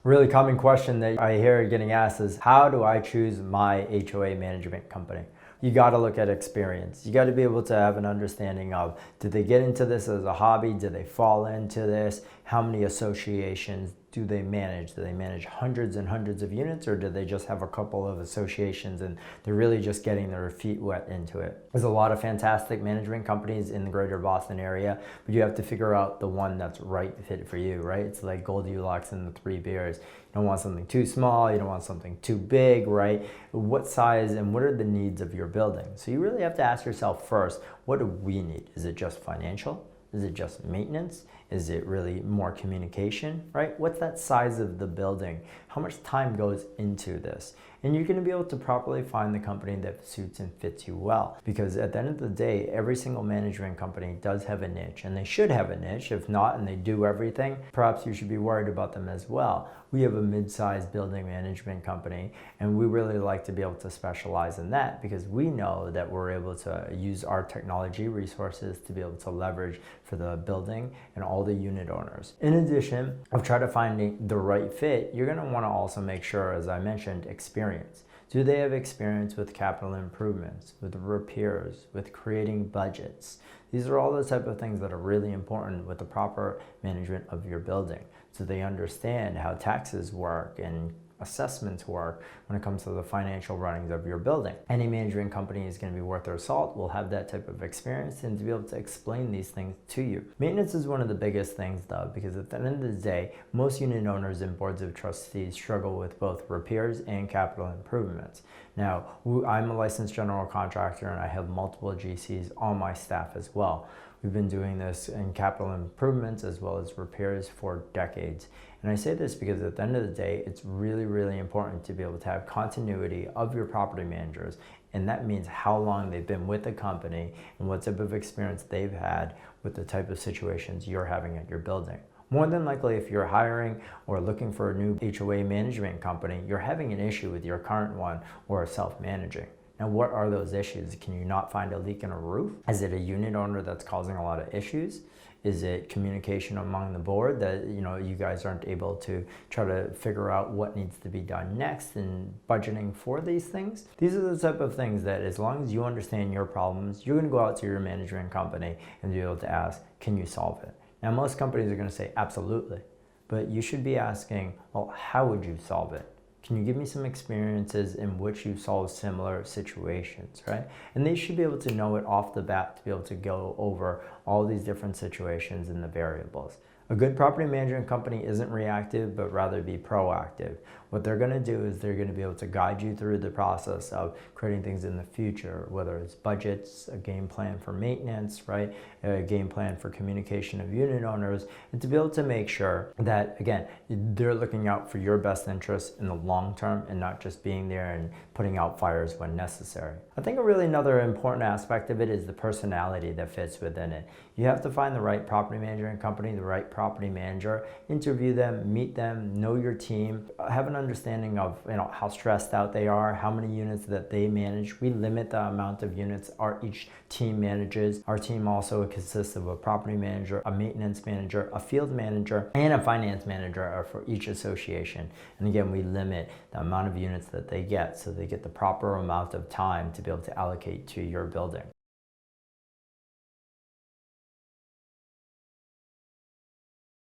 A really common question that I hear getting asked is, how do I choose my HOA management company? You got to look at experience. You got to be able to have an understanding of, did they get into this as a hobby? Did they fall into this? How many associations do they manage? Do they manage hundreds and hundreds of units, or do they just have a couple of associations and they're really just getting their feet wet into it? There's a lot of fantastic management companies in the greater Boston area, but you have to figure out the one that's right fit for you, right? It's like Goldilocks and the Three Bears. You don't want something too small, you don't want something too big, right? What size and what are the needs of your building? So you really have to ask yourself first, what do we need? Is it just financial? Is it just maintenance? Is it really more communication, right? What's that size of the building? How much time goes into this? And you're going to be able to properly find the company that suits and fits you well. Because at the end of the day, every single management company does have a niche, and they should have a niche. If not, and they do everything, perhaps you should be worried about them as well. We have a mid-sized building management company, and we really like to be able to specialize in that because we know that we're able to use our technology resources to be able to leverage for the building and all the unit owners. In addition of trying to find the right fit, you're going to want to also make sure, as I mentioned, experience. Do they have experience with capital improvements, with repairs, with creating budgets? These are all the type of things that are really important with the proper management of your building. So they understand how taxes work and assessments work when it comes to the financial runnings of your building. Any management company is going to be worth their salt, will have that type of experience and to be able to explain these things to you. Maintenance is one of the biggest things though, because at the end of the day, most unit owners and boards of trustees struggle with both repairs and capital improvements. Now, I'm a licensed general contractor and I have multiple GCs on my staff as well. We've been doing this in capital improvements as well as repairs for decades. And I say this because at the end of the day, it's really, really important to be able to have continuity of your property managers. And that means how long they've been with the company and what type of experience they've had with the type of situations you're having at your building. More than likely, if you're hiring or looking for a new HOA management company, you're having an issue with your current one or self-managing. Now, what are those issues? Can you not find a leak in a roof? Is it a unit owner that's causing a lot of issues? Is it communication among the board that you guys aren't able to try to figure out what needs to be done next and budgeting for these things? These are the type of things that as long as you understand your problems, you're going to go out to your management company and be able to ask, can you solve it? Now, most companies are going to say absolutely, but you should be asking, well, how would you solve it? Can you give me some experiences in which you solve similar situations, right? And they should be able to know it off the bat to be able to go over all these different situations and the variables. A good property management company isn't reactive, but rather be proactive. What they're going to do is they're going to be able to guide you through the process of creating things in the future, whether it's budgets, a game plan for maintenance, right? A game plan for communication of unit owners, and to be able to make sure that, again, they're looking out for your best interests in the long term and not just being there and putting out fires when necessary. I think really another important aspect of it is the personality that fits within it. You have to find the right property management company, the right property manager, interview them, meet them, know your team, have an understanding of how stressed out they are, how many units that they manage. We limit the amount of units each team manages. Our team also consists of a property manager, a maintenance manager, a field manager, and a finance manager for each association. And again, we limit the amount of units that they get so they get the proper amount of time to be able to allocate to your building.